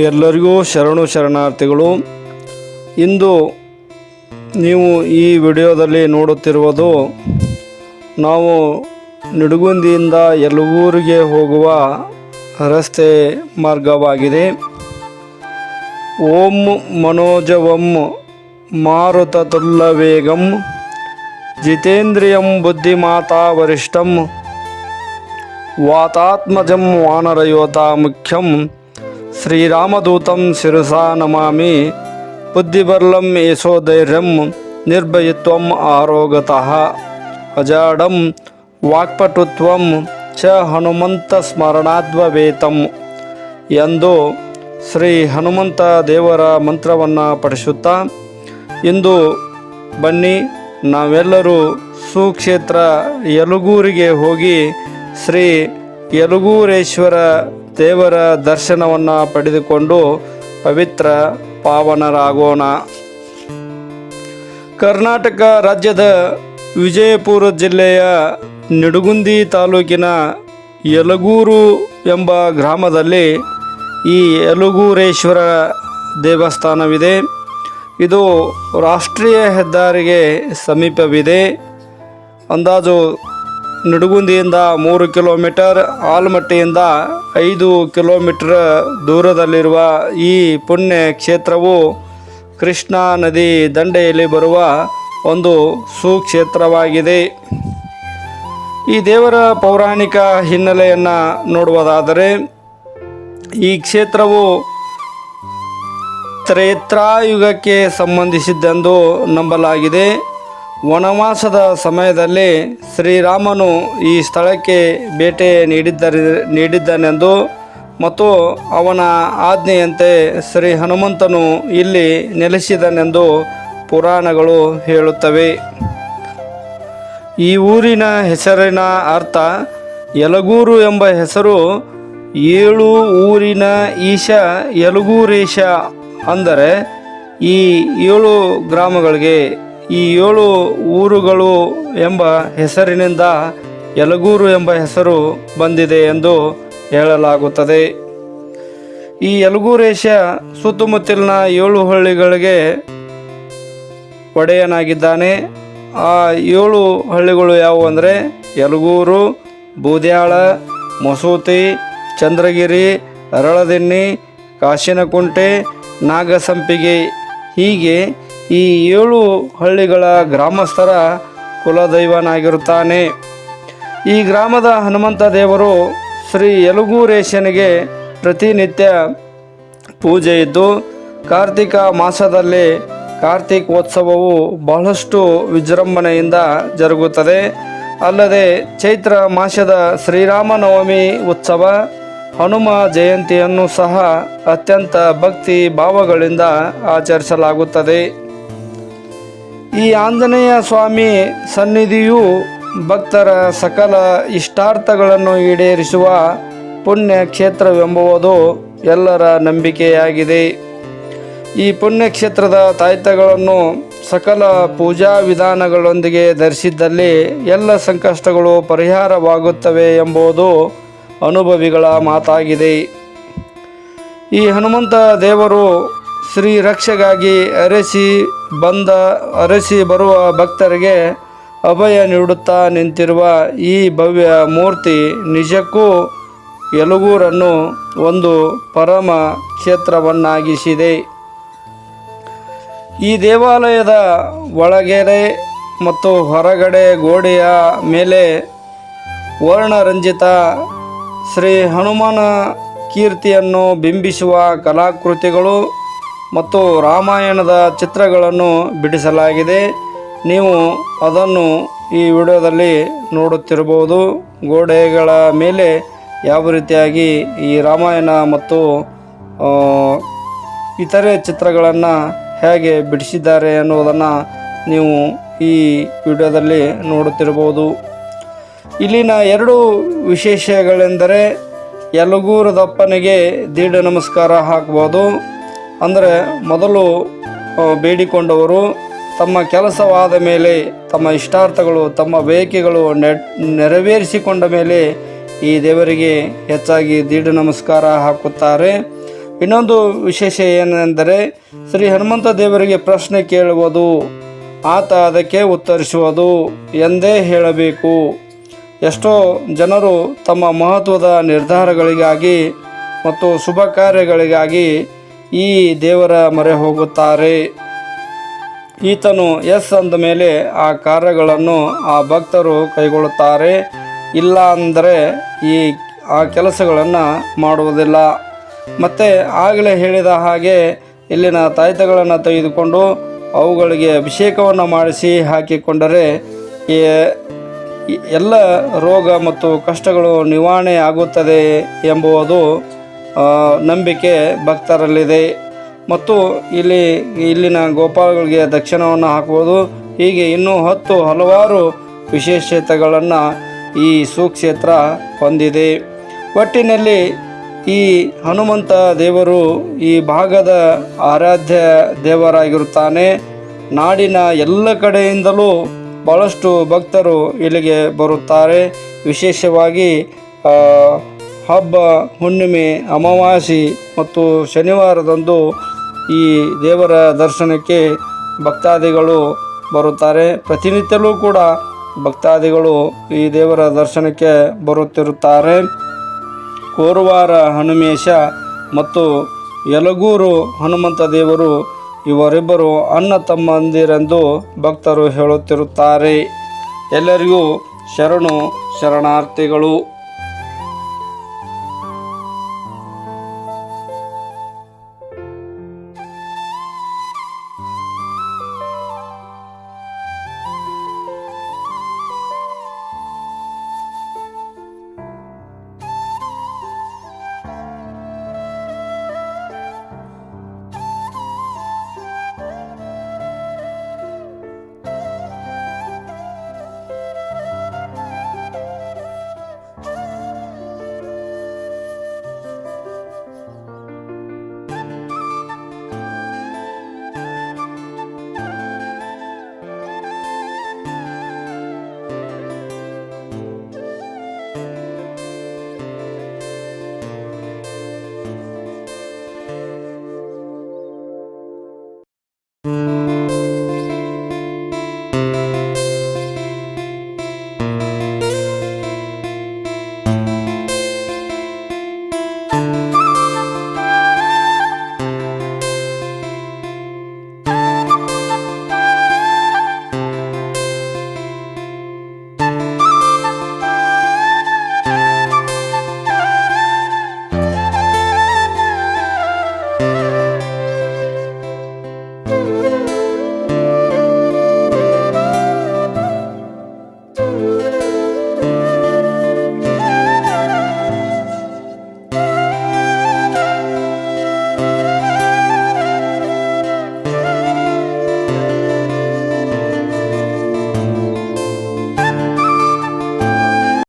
ಎಲ್ಲರಿಗೂ ಶರಣಾರ್ಥಿಗಳು. ಇಂದು ನೀವು ಈ ವಿಡಿಯೋದಲ್ಲಿ ನೋಡುತ್ತಿರುವುದು ನಾವು ನಿಡಗುಂದಿಯಿಂದ ಯಲಗೂರಿಗೆ ಹೋಗುವ ರಸ್ತೆ ಮಾರ್ಗವಾಗಿದೆ. ಓಂ ಮನೋಜವಂ ಮಾರುತತುಲ್ಯವೇಗಂ ಜಿತೇಂದ್ರಿಯಂ ಬುದ್ಧಿಮಾತಾ ವರಿಷ್ಠಂ ವಾತಾತ್ಮಜಂ ವಾನರಯೋತಾ ಮುಖ್ಯಂ ಶ್ರೀರಾಮದೂತಂ ಶಿರಸಾ ನಮಾಮಿ. ಬುದ್ಧಿಬರ್ಲಂ ಯಶೋಧೈರ್ಯಂ ನಿರ್ಭಯತ್ವಂ ಆರೋಗತಃ ಅಜಾಡಂ ವಾಕ್ಪಟುತ್ವಂ ಚ ಹನುಮಂತ ಸ್ಮರಣಾದ್ಭವೇತಂ ಎಂದು ಶ್ರೀ ಹನುಮಂತ ದೇವರ ಮಂತ್ರವನ್ನು ಪಠಿಸುತ್ತಾ ಇಂದು ಬನ್ನಿ ನಾವೆಲ್ಲರೂ ಸುಕ್ಷೇತ್ರ ಯಲಗೂರಿಗೆ ಹೋಗಿ ಶ್ರೀ ಯಲಗೂರೇಶ್ವರ ದೇವರ ದರ್ಶನವನ್ನು ಪಡೆದುಕೊಂಡು ಪವಿತ್ರ ಪಾವನರಾಗೋಣ. ಕರ್ನಾಟಕ ರಾಜ್ಯದ ವಿಜಯಪುರ ಜಿಲ್ಲೆಯ ನಿಡಗುಂದಿ ತಾಲೂಕಿನ ಯಲಗೂರು ಎಂಬ ಗ್ರಾಮದಲ್ಲಿ ಈ ಯಲಗೂರೇಶ್ವರ ದೇವಸ್ಥಾನವಿದೆ. ಇದು ರಾಷ್ಟ್ರೀಯ ಹೆದ್ದಾರಿಗೆ ಸಮೀಪವಿದೆ. ಅಂದಾಜು ನಿಡಗುಂದಿಯಿಂದ 3 ಕಿಲೋಮೀಟರ್, ಆಲಮಟ್ಟಿಯಿಂದ 5 ಕಿಲೋಮೀಟರ್ ದೂರದಲ್ಲಿರುವ ಈ ಪುಣ್ಯ ಕ್ಷೇತ್ರವು ಕೃಷ್ಣಾ ನದಿ ದಂಡೆಯಲ್ಲಿ ಬರುವ ಒಂದು ಸುಕ್ಷೇತ್ರವಾಗಿದೆ. ಈ ದೇವರ ಪೌರಾಣಿಕ ಹಿನ್ನೆಲೆಯನ್ನು ನೋಡುವುದಾದರೆ ಈ ಕ್ಷೇತ್ರವು ತ್ರೇತಾಯುಗಕ್ಕೆ ಸಂಬಂಧಿಸಿದ್ದೆಂದು ನಂಬಲಾಗಿದೆ. ವನವಾಸದ ಸಮಯದಲ್ಲಿ ಶ್ರೀರಾಮನು ಈ ಸ್ಥಳಕ್ಕೆ ಭೇಟಿ ನೀಡಿದ್ದನೆಂದು ಮತ್ತು ಅವನ ಆಜ್ಞೆಯಂತೆ ಶ್ರೀ ಹನುಮಂತನು ಇಲ್ಲಿ ನೆಲೆಸಿದನೆಂದು ಪುರಾಣಗಳು ಹೇಳುತ್ತವೆ. ಈ ಊರಿನ ಹೆಸರಿನ ಅರ್ಥ ಯಲಗೂರು ಎಂಬ ಹೆಸರು 7 ಊರಿನ ಈಶ ಯಲಗೂರೇಶ, ಅಂದರೆ ಈ 7 ಗ್ರಾಮಗಳಿಗೆ ಈ 7 ಊರುಗಳು ಎಂಬ ಹೆಸರಿನಿಂದ ಯಲಗೂರು ಎಂಬ ಹೆಸರು ಬಂದಿದೆ ಎಂದು ಹೇಳಲಾಗುತ್ತದೆ. ಈ ಯಲಗೂರೇಶ ಸುತ್ತಮುತ್ತಲಿನ 7 ಹಳ್ಳಿಗಳಿಗೆ ಒಡೆಯನಾಗಿದ್ದಾನೆ. ಆ 7 ಹಳ್ಳಿಗಳು ಯಾವುವು ಅಂದರೆ ಯಲಗೂರು, ಬೂದ್ಯಾಳ, ಮಸೂತಿ, ಚಂದ್ರಗಿರಿ, ಅರಳದಿನ್ನಿ, ಕಾಶಿನಕುಂಟೆ, ನಾಗಸಂಪಿಗೆ. ಹೀಗೆ ಈ 7 ಹಳ್ಳಿಗಳ ಗ್ರಾಮಸ್ಥರ ಕುಲದೈವನಾಗಿರುತ್ತಾನೆ. ಈ ಗ್ರಾಮದ ಹನುಮಂತ ದೇವರು ಶ್ರೀ ಯಲಗೂರೇಶನಿಗೆ ಪ್ರತಿನಿತ್ಯ ಪೂಜೆ ಇದ್ದು, ಕಾರ್ತಿಕ ಮಾಸದಲ್ಲಿ ಕಾರ್ತಿಕೋತ್ಸವವು ಬಹಳಷ್ಟು ವಿಜೃಂಭಣೆಯಿಂದ ಜರುಗುತ್ತದೆ. ಅಲ್ಲದೆ ಚೈತ್ರ ಮಾಸದ ಶ್ರೀರಾಮನವಮಿ ಉತ್ಸವ, ಹನುಮ ಜಯಂತಿಯನ್ನು ಸಹ ಅತ್ಯಂತ ಭಕ್ತಿ ಭಾವಗಳಿಂದ ಆಚರಿಸಲಾಗುತ್ತದೆ. ಈ ಆಂಜನೇಯ ಸ್ವಾಮಿ ಸನ್ನಿಧಿಯು ಭಕ್ತರ ಸಕಲ ಇಷ್ಟಾರ್ಥಗಳನ್ನು ಈಡೇರಿಸುವ ಪುಣ್ಯ ಕ್ಷೇತ್ರವೆಂಬುದು ಎಲ್ಲರ ನಂಬಿಕೆಯಾಗಿದೆ. ಈ ಪುಣ್ಯಕ್ಷೇತ್ರದ ತಾಯ್ತಗಳನ್ನು ಸಕಲ ಪೂಜಾ ವಿಧಾನಗಳೊಂದಿಗೆ ಧರಿಸಿದ್ದಲ್ಲಿ ಎಲ್ಲ ಸಂಕಷ್ಟಗಳು ಪರಿಹಾರವಾಗುತ್ತವೆ ಎಂಬುದು ಅನುಭವಿಗಳ ಮಾತಾಗಿದೆ. ಈ ಹನುಮಂತ ದೇವರು ಶ್ರೀ ರಕ್ಷೆಗಾಗಿ ಅರಸಿ ಬರುವ ಭಕ್ತರಿಗೆ ಅಭಯ ನೀಡುತ್ತಾ ನಿಂತಿರುವ ಈ ಭವ್ಯ ಮೂರ್ತಿ ನಿಜಕ್ಕೂ ಯಲಗೂರನ್ನು ಒಂದು ಪರಮ ಕ್ಷೇತ್ರವನ್ನಾಗಿಸಿದೆ. ಈ ದೇವಾಲಯದ ಒಳಗೆರೆ ಮತ್ತು ಹೊರಗಡೆ ಗೋಡೆಯ ಮೇಲೆ ವರ್ಣರಂಜಿತ ಶ್ರೀ ಹನುಮನ ಕೀರ್ತಿಯನ್ನು ಬಿಂಬಿಸುವ ಕಲಾಕೃತಿಗಳು ಮತ್ತು ರಾಮಾಯಣದ ಚಿತ್ರಗಳನ್ನು ಬಿಡಿಸಲಾಗಿದೆ. ನೀವು ಅದನ್ನು ಈ ವಿಡಿಯೋದಲ್ಲಿ ನೋಡುತ್ತಿರಬಹುದು. ಗೋಡೆಗಳ ಮೇಲೆ ಯಾವ ರೀತಿಯಾಗಿ ಈ ರಾಮಾಯಣ ಮತ್ತು ಇತರೆ ಚಿತ್ರಗಳನ್ನು ಹೇಗೆ ಬಿಡಿಸಿದ್ದಾರೆ ಎನ್ನುವುದನ್ನು ನೀವು ಈ ವಿಡಿಯೋದಲ್ಲಿ ನೋಡುತ್ತಿರಬಹುದು. ಇಲ್ಲಿನ 2 ವಿಶೇಷಗಳೆಂದರೆ ಯಲಗೂರದಪ್ಪನಿಗೆ ದೀಢ ನಮಸ್ಕಾರ ಹಾಕ್ಬೋದು. ಅಂದರೆ ಮೊದಲು ಬೇಡಿಕೊಂಡವರು ತಮ್ಮ ಕೆಲಸವಾದ ಮೇಲೆ, ತಮ್ಮ ಇಷ್ಟಾರ್ಥಗಳು, ತಮ್ಮ ಬಯಕೆಗಳು ನೆರವೇರಿಸಿಕೊಂಡ ಮೇಲೆ ಈ ದೇವರಿಗೆ ಹೆಚ್ಚಾಗಿ ದೀಢ ನಮಸ್ಕಾರ ಹಾಕುತ್ತಾರೆ. ಇನ್ನೊಂದು ವಿಶೇಷ ಏನೆಂದರೆ ಶ್ರೀ ಹನುಮಂತ ದೇವರಿಗೆ ಪ್ರಶ್ನೆ ಕೇಳುವುದು, ಆತ ಅದಕ್ಕೆ ಉತ್ತರಿಸುವುದು ಎಂದೇ ಹೇಳಬೇಕು. ಎಷ್ಟೋ ಜನರು ತಮ್ಮ ಮಹತ್ವದ ನಿರ್ಧಾರಗಳಿಗಾಗಿ ಮತ್ತು ಶುಭ ಕಾರ್ಯಗಳಿಗಾಗಿ ಈ ದೇವರ ಮೊರೆ ಹೋಗುತ್ತಾರೆ. ಈತನು ಎಸ್ ಅಂದ ಮೇಲೆ ಆ ಕಾರ್ಯಗಳನ್ನು ಆ ಭಕ್ತರು ಕೈಗೊಳ್ಳುತ್ತಾರೆ. ಇಲ್ಲ ಅಂದರೆ ಆ ಕೆಲಸಗಳನ್ನು ಮಾಡುವುದಿಲ್ಲ. ಮತ್ತು ಆಗಲೇ ಹೇಳಿದ ಹಾಗೆ ಇಲ್ಲಿನ ತಾಯ್ತಗಳನ್ನು ತೆಗೆದುಕೊಂಡು ಅವುಗಳಿಗೆ ಅಭಿಷೇಕವನ್ನು ಮಾಡಿಸಿ ಹಾಕಿಕೊಂಡರೆ ಎಲ್ಲ ರೋಗ ಮತ್ತು ಕಷ್ಟಗಳು ನಿವಾರಣೆ ಆಗುತ್ತದೆ ಎಂಬುದು ನಂಬಿಕೆ ಭಕ್ತರಲ್ಲಿದೆ. ಮತ್ತು ಇಲ್ಲಿನ ಗೋಪಾಲಗಳಿಗೆ ದಕ್ಷಿಣವನ್ನು ಹಾಕುವುದು, ಹೀಗೆ ಇನ್ನೂ ಹಲವಾರು ವಿಶೇಷತೆಗಳನ್ನು ಈ ಸುಕ್ಷೇತ್ರ ಹೊಂದಿದೆ. ಒಟ್ಟಿನಲ್ಲಿ ಈ ಹನುಮಂತ ದೇವರು ಈ ಭಾಗದ ಆರಾಧ್ಯ ದೇವರಾಗಿರುತ್ತಾನೆ. ನಾಡಿನ ಎಲ್ಲ ಕಡೆಯಿಂದಲೂ ಭಾಳಷ್ಟು ಭಕ್ತರು ಇಲ್ಲಿಗೆ ಬರುತ್ತಾರೆ. ವಿಶೇಷವಾಗಿ ಹಬ್ಬ, ಹುಣ್ಣಿಮೆ, ಅಮಾವಾಸ್ಯೆ ಮತ್ತು ಶನಿವಾರದಂದು ಈ ದೇವರ ದರ್ಶನಕ್ಕೆ ಭಕ್ತಾದಿಗಳು ಬರುತ್ತಾರೆ. ಪ್ರತಿನಿತ್ಯಲೂ ಕೂಡ ಭಕ್ತಾದಿಗಳು ಈ ದೇವರ ದರ್ಶನಕ್ಕೆ ಬರುತ್ತಿರುತ್ತಾರೆ. ಕೋರವಾರ ಹನುಮೇಶ ಮತ್ತು ಯಲಗೂರು ಹನುಮಂತ ದೇವರು ಇವರಿಬ್ಬರು ಅಣ್ಣ ತಮ್ಮಂದಿರೆಂದು ಭಕ್ತರು ಹೇಳುತ್ತಿರುತ್ತಾರೆ. ಎಲ್ಲರಿಗೂ ಶರಣಾರ್ಥಿಗಳು.